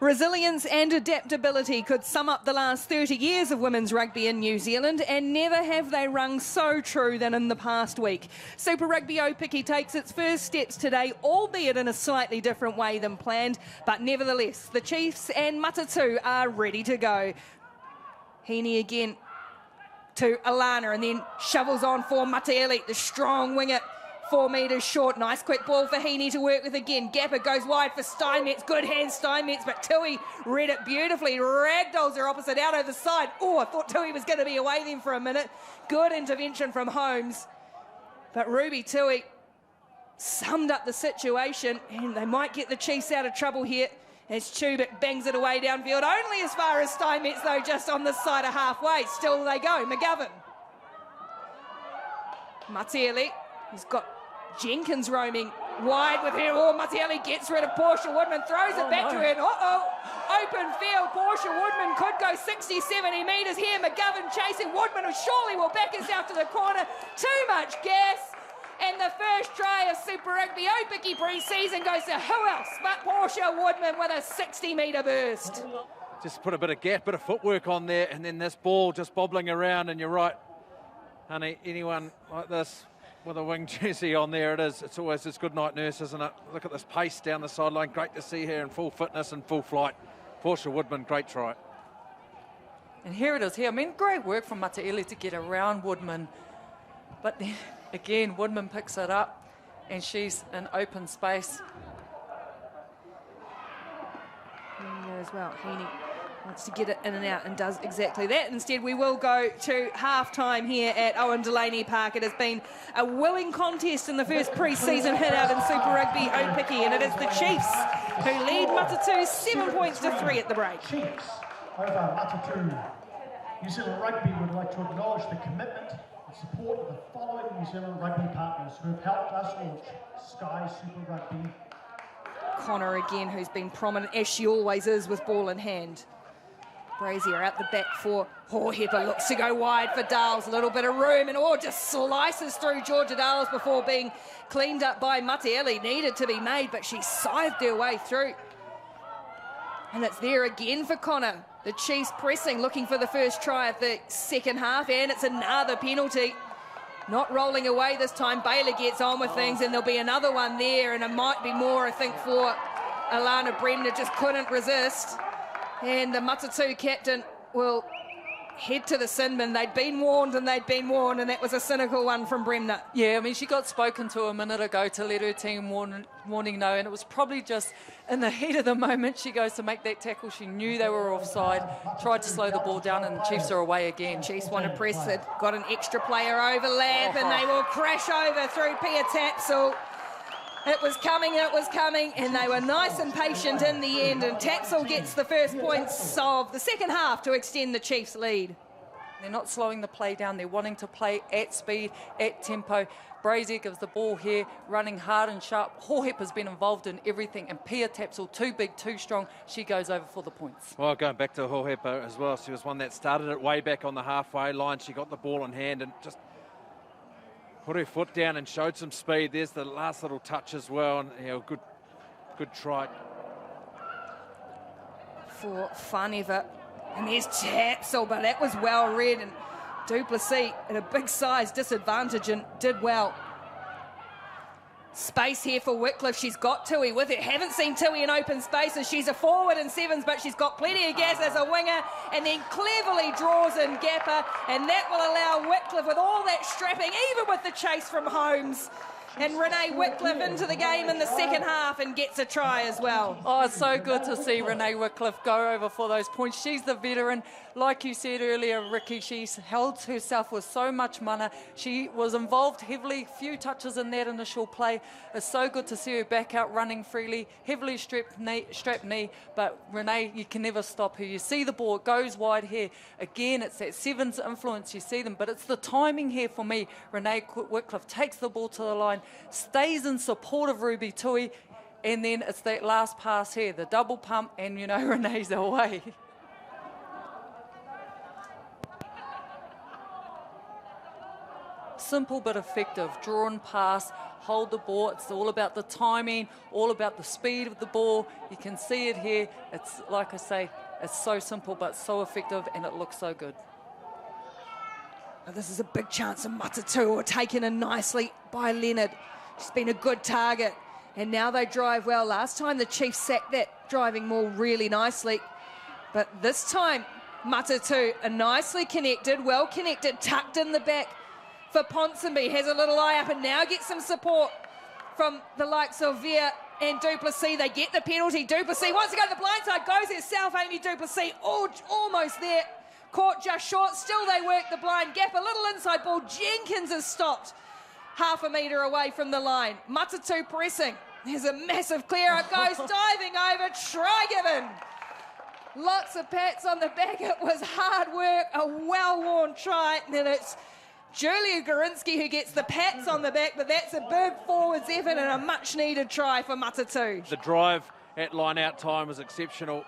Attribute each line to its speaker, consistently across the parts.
Speaker 1: Resilience and adaptability could sum up the last 30 years of women's rugby in New Zealand, and never have they rung so true than in the past week. Super Rugby Aupiki takes its first steps today, albeit in a slightly different way than planned, but nevertheless, the Chiefs and Matatū are ready to go. Heaney again to Alana, and then shovels on for Mataele, the strong winger. 4 metres short. Nice quick ball for Heaney to work with again. Gapper goes wide for Steinmetz. Good hand Steinmetz, but Tui read it beautifully. Ragdolls her opposite out over the side. Oh, I thought Tui was going to be away then for a minute. Good intervention from Holmes. But Ruby Tui summed up the situation, and they might get the Chiefs out of trouble here as Tubic bangs it away downfield. Only as far as Steinmetz, though, just on this side of halfway. Still they go. McGovern. Mataele. He's got Jenkins roaming wide with her. Oh, Mataele gets rid of Portia Woodman, throws it back to her. Open field. Portia Woodman could go 60, 70 metres here. McGovern chasing Woodman, who surely will back herself to the corner. Too much gas. And the first try of Super Rugby Aupiki pre-season goes to who else but Portia Woodman with a 60-metre burst.
Speaker 2: Just put a bit of gap, bit of footwork on there, and then this ball just bobbling around, and you're right, honey, anyone like this with a wing jersey on there, it's always this good night nurse, isn't it? Look at this pace down the sideline. Great to see her in full fitness and full flight. Portia Woodman, great try.
Speaker 3: And here it is here. I mean, great work from Mataele to get around Woodman. But then, again, Woodman picks it up and she's in open space.
Speaker 1: Heaney as well. Heaney wants to get it in and out and does exactly that. Instead, we will go to half-time here at Owen Delaney Park. It has been a willing contest in the first pre-season hit out in Super Rugby Aupiki, and it is the Chiefs who lead Matatū 7 points to 3 at the break.
Speaker 4: Chiefs over Matatū. New Zealand Rugby would like to acknowledge the commitment and support of the following New Zealand Rugby partners who have helped us launch Sky Super Rugby.
Speaker 1: Connor again, who's been prominent, as she always is, with ball in hand. Brazier out the back for Hohepa, looks to go wide for Dales, a little bit of room, and just slices through Georgia Dales before being cleaned up by Mataele. Needed to be made, but she scythed her way through. And it's there again for Connor. The Chiefs pressing, looking for the first try of the second half, and it's another penalty. Not rolling away this time. Baylor gets on with things, and there'll be another one there, and it might be more, I think, for Alana Bremner. Just couldn't resist. And the Matatū captain will head to the sin bin. They'd been warned, and that was a cynical one from Bremner.
Speaker 3: Yeah, I mean, she got spoken to a minute ago to let her team warning no, and it was probably just in the heat of the moment she goes to make that tackle. She knew they were offside, tried to slow the ball down, and the Chiefs are away again.
Speaker 1: Chiefs want to press it, got an extra player overlap, and they will crash over through Pia Tapsell. It was coming, and they were nice and patient in the end, and Tapsell gets the first points of the second half to extend the Chiefs' lead.
Speaker 3: They're not slowing the play down. They're wanting to play at speed, at tempo. Brazier gives the ball here, running hard and sharp. Hohepa has been involved in everything, and Pia Tapsell, too big, too strong. She goes over for the points.
Speaker 2: Well, going back to Hohepa as well, she was one that started it way back on the halfway line. She got the ball in hand and just put her foot down and showed some speed. There's the last little touch as well, and good try.
Speaker 1: For Whaneva. And there's Tapsell, but that was well read, and Duplessis at a big size disadvantage and did well. Space here for Wycliffe. She's got Tui with it. Haven't seen Tui in open spaces. She's a forward in sevens, but she's got plenty of gas as a winger, and then cleverly draws in Gapper, and that will allow Wycliffe, with all that strapping, even with the chase from Holmes, and Renee Wycliffe into the game in the second half and gets a try as well.
Speaker 3: Oh, it's so good to see Renee Wycliffe go over for those points. She's the veteran. Like you said earlier, Ricky, she's held herself with so much mana. She was involved heavily, few touches in that initial play. It's so good to see her back out running freely, heavily strapped knee, but Renee, you can never stop her. You see the ball, it goes wide here. Again, it's that sevens influence, you see them, but it's the timing here for me. Renee Wycliffe takes the ball to the line, stays in support of Ruby Tui, and then it's that last pass here, the double pump, and Renee's away. simple but effective. Drawn pass, hold the ball. It's all about the timing, all about the speed of the ball. You can see it here. It's, like I say, it's so simple but so effective, and it looks so good.
Speaker 1: Now this is a big chance of Matatū, taken in nicely by Leonard. She's been a good target, and now they drive well. Last time the Chiefs sacked that driving maul really nicely, but this time Matatū are nicely connected, well connected, tucked in the back for Ponsonby. Has a little eye up and now gets some support from the likes of Veer and Duplessis. They get the penalty. Duplessis wants to go to the blind side, goes herself. Amy Duplessis almost there. Caught just short. Still they work the blind gap. A little inside ball. Jenkins is stopped half a metre away from the line. Matatū pressing. There's a massive clear up. Goes diving over. Try given. Lots of pats on the back. It was hard work. A well-worn try. And it's Julia Gorinsky who gets the pats on the back, but that's a big forwards effort and a much-needed try for Matatū.
Speaker 2: The drive at line-out time was exceptional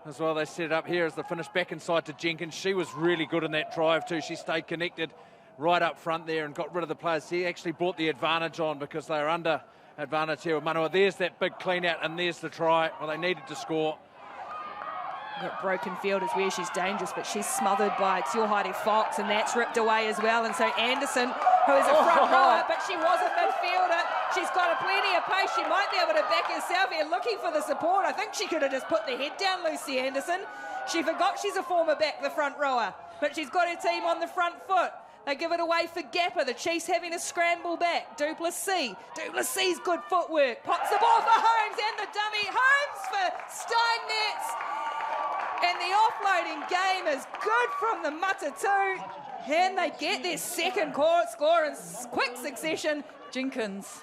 Speaker 2: as well. They set it up here as the finish back inside to Jenkins. She was really good in that drive too. She stayed connected right up front there and got rid of the players. He actually brought the advantage on because they were under advantage here with Manawa. There's that big clean-out and there's the try. Well, they needed to score.
Speaker 1: That broken field is where she's dangerous, but she's smothered by Tiohaere Fox, and that's ripped away as well. And so Anderson, who is a front rower, but she was a midfielder. She's got plenty of pace. She might be able to back herself here, looking for the support. I think she could have just put the head down, Lucy Anderson. She forgot she's a former back, the front rower, but she's got her team on the front foot. They give it away for Gapper. The Chiefs having a scramble back. Duplessis. Duplessis' good footwork. Pops the ball for Holmes and the dummy. Holmes for Steinmetz. And the offloading game is good from the Matatū. And they get their second score in quick succession.
Speaker 3: Jenkins,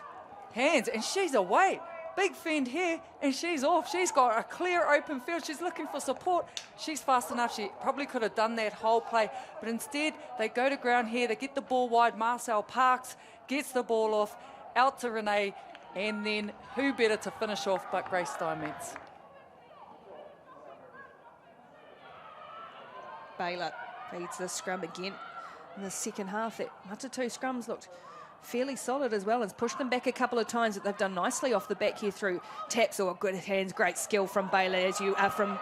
Speaker 3: hands, and she's away. Big fend here, and she's off. She's got a clear open field. She's looking for support. She's fast enough. She probably could have done that whole play, but instead they go to ground here. They get the ball wide. Marcel Parks gets the ball off, out to Renee, and then who better to finish off but Grace Steinmetz.
Speaker 1: Baylor leads the scrum again in the second half. That Matatū scrums looked fairly solid as well, and pushed them back a couple of times. That they've done nicely off the back here through taps or good hands. Great skill from Baylor, as you are from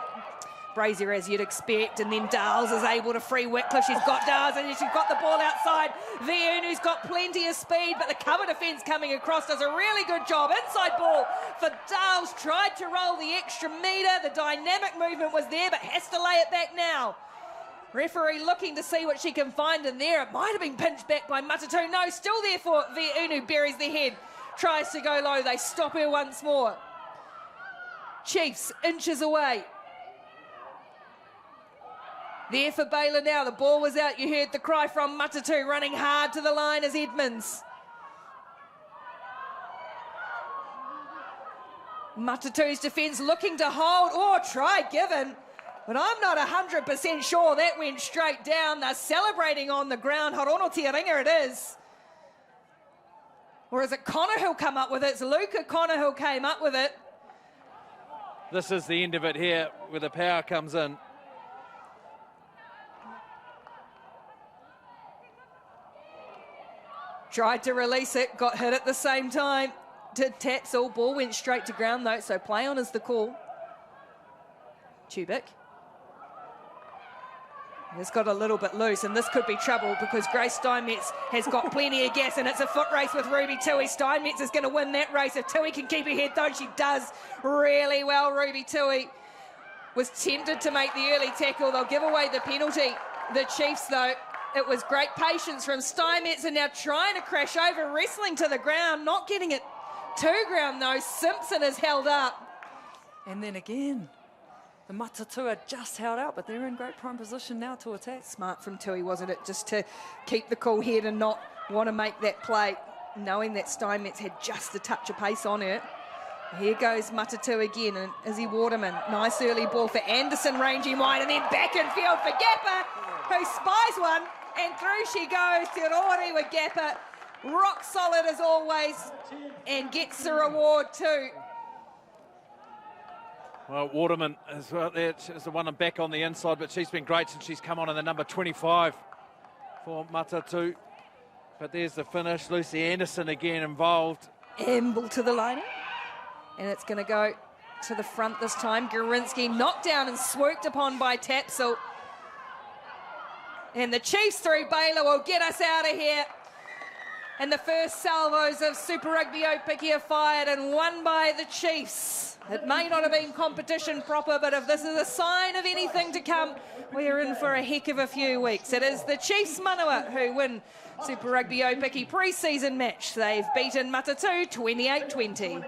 Speaker 1: Brazier, as you'd expect. And then Dales is able to free Whitcliffe. She's got Dales, and she's got the ball outside. Who's got plenty of speed, but the cover defence coming across does a really good job. Inside ball for Dales. Tried to roll the extra metre. The dynamic movement was there, but has to lay it back now. Referee looking to see what she can find in there. It might have been pinched back by Matatū. No, still there for Ve'unu. Buries the head. Tries to go low. They stop her once more. Chiefs inches away. There for Baylor now. The ball was out. You heard the cry from Matatū. Running hard to the line as Edmonds. Matatū's defence looking to hold. Oh, try given. But I'm not 100% sure that went straight down. They're celebrating on the ground. Horono Tiaringa it is. Or is it Connor who'll come up with it? It's Luca Connor who came up with it.
Speaker 2: This is the end of it here where the power comes in.
Speaker 1: Tried to release it, got hit at the same time. Did taps, all ball went straight to ground though, so play on is the call. Tubic. It's got a little bit loose, and this could be trouble because Grace Steinmetz has got plenty of gas, and it's a foot race with Ruby Tui. Steinmetz is going to win that race. If Tui can keep her head, though, she does really well. Ruby Tui was tempted to make the early tackle. They'll give away the penalty. The Chiefs, though, it was great patience from Steinmetz, and now trying to crash over, wrestling to the ground, not getting it to ground, though. Simpson is held up.
Speaker 3: And then again, the Matatū are just held out, but they're in great prime position now to attack.
Speaker 1: Smart from Tui, wasn't it? Just to keep the cool head and not want to make that play, knowing that Steinmetz had just a touch of pace on her. Here goes Matatū again, and Izzy Waterman. Nice early ball for Anderson, ranging wide, and then back in field for Gapper, who spies one, and through she goes. Te Rori with Gapper, rock solid as always, and gets the reward too.
Speaker 2: Well, Waterman is the one back on the inside, but she's been great since she's come on in the number 25 for Matatū. But there's the finish. Lucy Anderson again involved.
Speaker 1: Amble to the line. And it's going to go to the front this time. Gorinsky knocked down and swooped upon by Tapsell. And the Chiefs through Baylor will get us out of here. And the first salvos of Super Rugby Aupiki are fired and won by the Chiefs. It may not have been competition proper, but if this is a sign of anything to come, we are in for a heck of a few weeks. It is the Chiefs Manawa who win Super Rugby Aupiki pre-season match. They've beaten Matatū 28-20.